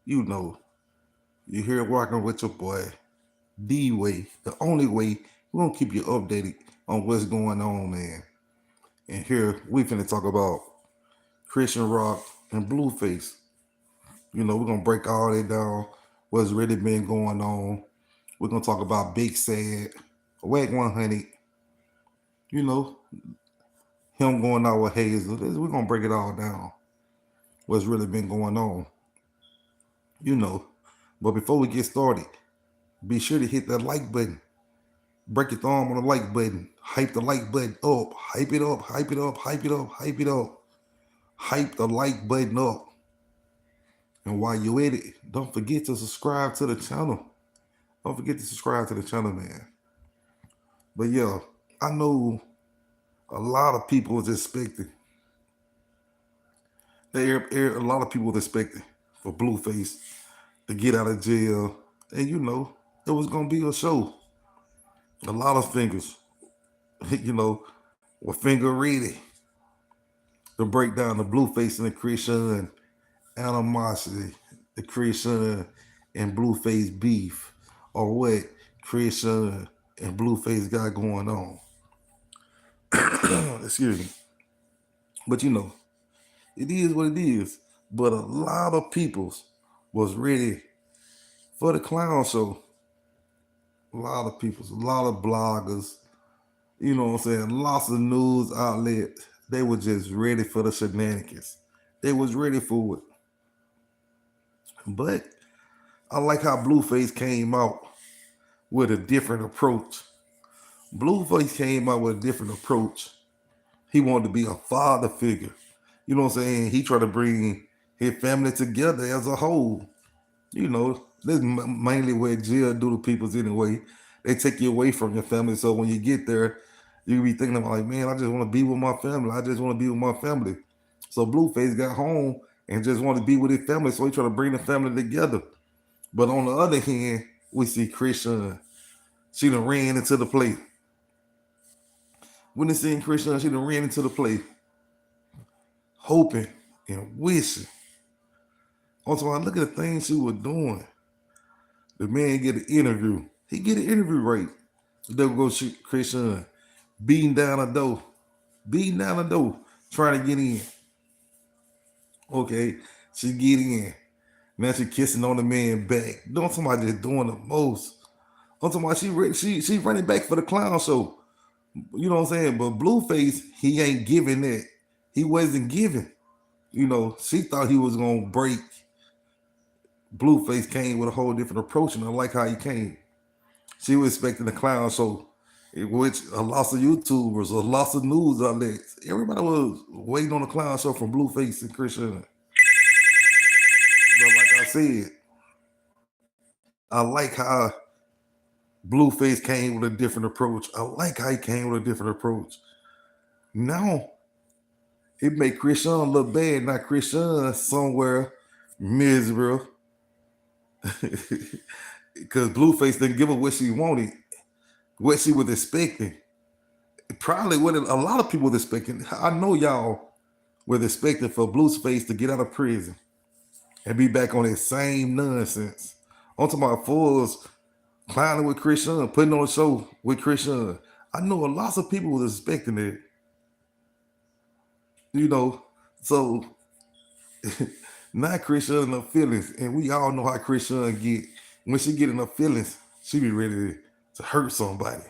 You know, you here rocking with your boy, the way, the only way. We're gonna keep you updated on what's going on, man. And here we finna talk about Christian Rock and Blueface. We're gonna break all that down, what's really been going on. We're gonna talk about Big Sad, Whack 100, you know, him going out with Hazel. We're gonna break it all down. What's really been going on, you know. But before we get started, be sure to hit that like button. Break your thumb on the like button. Hype the like button up. Hype it up. Hype it up. Hype it up. Hype it up. Hype the like button up. And while you're at it, don't forget to subscribe to the channel. Don't forget to subscribe to the channel, man. But yeah, I know a lot of people was expecting. A lot of people was expecting for Blueface to get out of jail, and it was gonna be a show. A lot of fingers, were finger ready to break down the Blueface and the Chrisean animosity, the Chrisean and Blueface beef, or what Chrisean and Blueface got going on. Excuse me. But it is what it is. But a lot of peoples was ready for the clown show. A lot of peoples, a lot of bloggers, you know what I'm saying, lots of news outlets, they were just ready for the shenanigans. They was ready for it. But I like how Blueface came out with a different approach. Blueface came out with a different approach. He wanted to be a father figure. You know what I'm saying? He tried to bring his family together as a whole. This is mainly what jail do to people's anyway. They take you away from your family. So when you get there, you be thinking about like, man, I just want to be with my family. I just want to be with my family. So Blueface got home and just wanted to be with his family. So he tried to bring the family together. But on the other hand, we see Chrisean. She done ran into the play. When they seen Chrisean, she done ran into the play, hoping and wishing. Also, I look at the things she was doing. The man get an interview. He get an interview right. They'll go shoot Chrisean, beating down a door, trying to get in. Okay, she get in. Now she kissing on the man back. Don't somebody just doing the most. I'm talking about she running back for the clown show. You know what I'm saying? But Blueface, he ain't giving that. He wasn't giving. She thought he was gonna break. Blueface came with a whole different approach, and I like how he came. She was expecting the clown show, which a lot of YouTubers, a lot of news outlets, everybody was waiting on the clown show from Blueface and Chrisean. But like I said, I like how Blueface came with a different approach. I like how he came with a different approach. Now it made Chrisean look bad. Now Chrisean somewhere miserable because Blueface didn't give her what she wanted, what she was expecting. Probably what a lot of people was expecting. I know y'all were expecting for Blueface to get out of prison and be back on that same nonsense. I'm talking about fools clowning with Chrisean, putting on a show with Chrisean. I know a lot of people was expecting it. You know, so not Chrisean in her feelings, and we all know how Chrisean get. When she get in her feelings, she be ready to hurt somebody.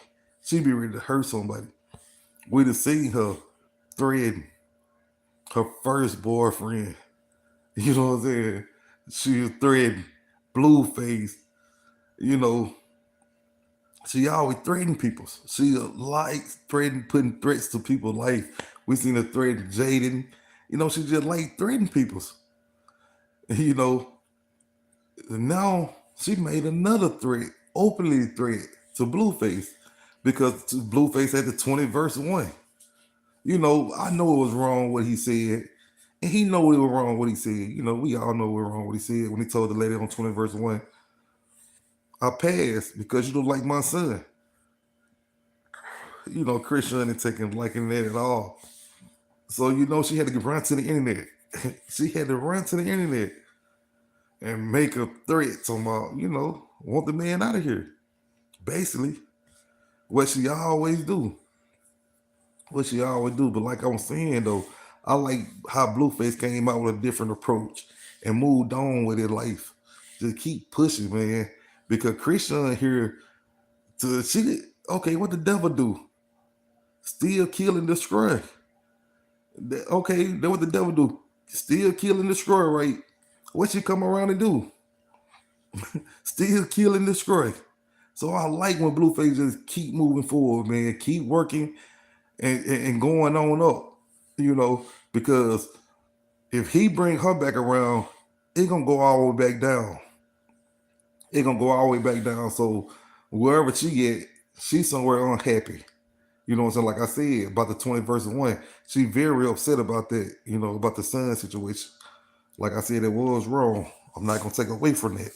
She be ready to hurt somebody. We done seen her threaten her first boyfriend. You know what I'm saying? She was threatening Blueface. You know, she always threaten people. She likes putting threats to people's life. We seen her threaten Jaden. She just like threatening people. You know, now she made another threat, openly threat to Blueface because Blueface had the 20 verse 1. I know it was wrong what he said, and he know it was wrong what he said. We all know it was wrong what he said when he told the lady on 20 verse 1, I passed because you don't like my son. Christian ain't taking liking that at all. So she had to run to the internet. She had to run to the internet and make a threat to want the man out of here. Basically, what she always do. What she always do. But like I was saying though, I like how Blueface came out with a different approach and moved on with his life. Just keep pushing, man. Because Chrisean here okay, what the devil do? Still kill and destroy. Okay, that what the devil do. Still kill and destroy, right? What she come around and do? Still kill and destroy. So I like when Blueface just keep moving forward, man. Keep working and going on up, because if he bring her back around, it gonna go all the way back down. It gonna go all the way back down. So wherever she at, she's somewhere unhappy. You know what I'm saying? Like I said about the 20 versus 1, she very upset about that. About the son situation. Like I said, it was wrong. I'm not gonna take away from that.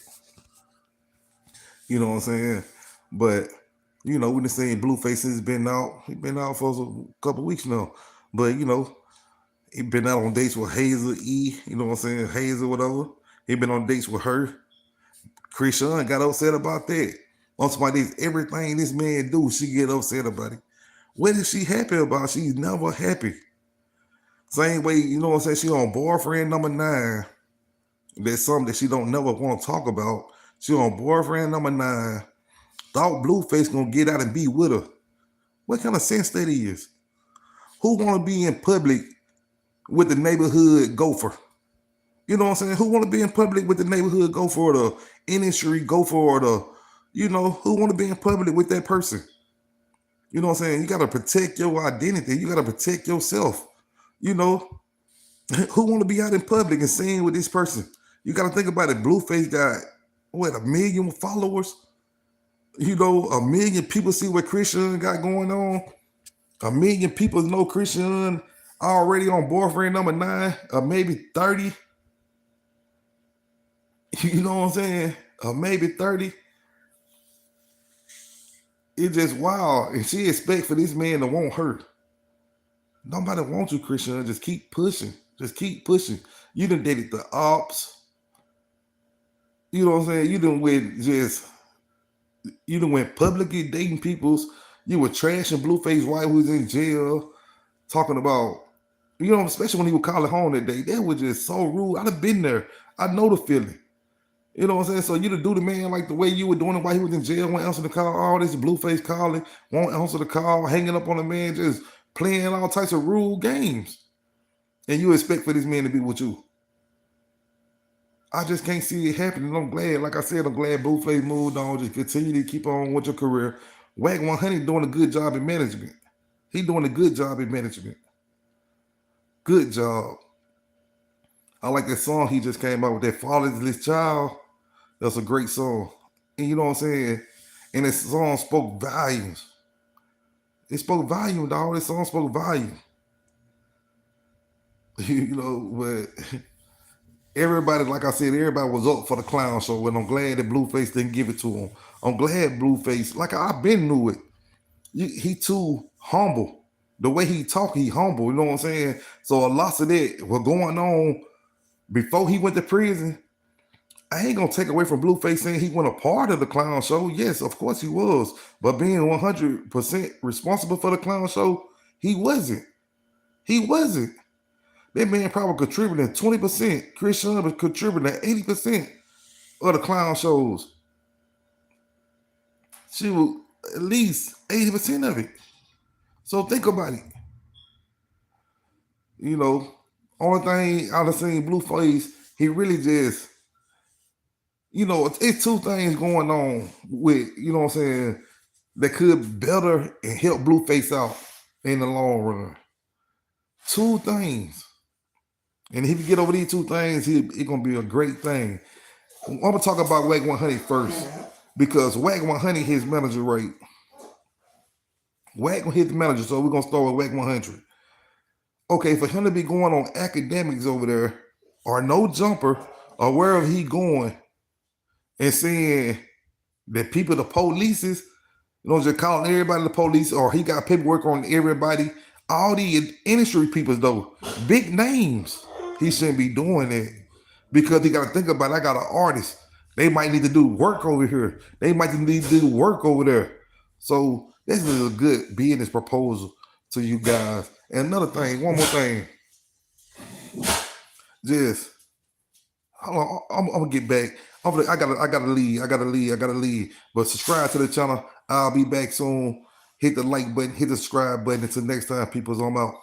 You know what I'm saying? But we been saying Blueface has been out. He been out for a couple weeks now. But he been out on dates with Hazel E. You know what I'm saying? Hazel, whatever. He been on dates with her. Chrisean got upset about that. On somebody, everything this man do, she get upset about it. What is she happy about? She's never happy. Same way, you know what I'm saying? She on boyfriend number 9. That's something that she don't never want to talk about. She on boyfriend number 9. Thought Blueface gonna get out and be with her. What kind of sense that is? Who wanna be in public with the neighborhood gopher? You know what I'm saying? Who wanna be in public with the neighborhood gopher or the industry gopher or who wanna be in public with that person? You know what I'm saying? You gotta protect your identity. You gotta protect yourself. Who wanna be out in public and seen with this person? You gotta think about it. Blueface got 1 million followers? 1 million people see what Chrisean got going on. 1 million people know Chrisean already on boyfriend number 9, or maybe 30. You know what I'm saying? Or maybe 30. It's just wild. And she expect for this man to want her. Nobody wants you, Chrisean. Just keep pushing. Just keep pushing. You done dated the ops. You know what I'm saying? You done went publicly dating people's. You were trashing Blueface while he was in jail, talking about, especially when he would call it home that day. That was just so rude. I'd have been there. I know the feeling. You know what I'm saying? So you to do the man like the way you were doing it while he was in jail, won't answer the call, all this Blueface calling, won't answer the call, hanging up on the man, just playing all types of rude games. And you expect for this man to be with you. I just can't see it happening. I'm glad, like I said, I'm glad Blueface moved on. Just continue to keep on with your career. Wack 100 doing a good job in management. He doing a good job in management. Good job. I like that song he just came out with, that Fatherless Child. That's a great song. And you know what I'm saying? And this song spoke volumes. It spoke volume, dog. This song spoke volume. But everybody, like I said, everybody was up for the clown show, and I'm glad that Blueface didn't give it to him. I'm glad Blueface, like I've been knew it. He too humble. The way he talk, he humble. You know what I'm saying? So a lot of that was going on before he went to prison. I ain't gonna take away from Blueface saying he wasn't a part of the clown show. Yes, of course he was. But being 100% responsible for the clown show, he wasn't. He wasn't. That man probably contributing 20%. Chrisean was contributing 80% of the clown shows. She was at least 80% of it. So think about it. Only thing I've seen Blueface, he really just, it's 2 things going on with, what I'm saying, that could better and help Blueface out in the long run. 2 things. And if he get over these 2 things, it's going to be a great thing. I'm going to talk about Wack 100 first. Because Wack 100 his manager rate. Wack hit the manager, so we're going to start with Wack 100. Okay, for him to be going on academics over there, or no jumper, or wherever he going, and saying that people, the police, just calling everybody the police, or he got paperwork on everybody. All the industry people, though, big names, he shouldn't be doing that. because you got to think about it. I got an artist. They might need to do work over here. They might need to do work over there. So this is a good business proposal to you guys. And another thing, one more thing, just hold on, I'm gonna get back. I gotta leave. But subscribe to the channel. I'll be back soon. Hit the like button, hit the subscribe button. Until next time, people's I'm out.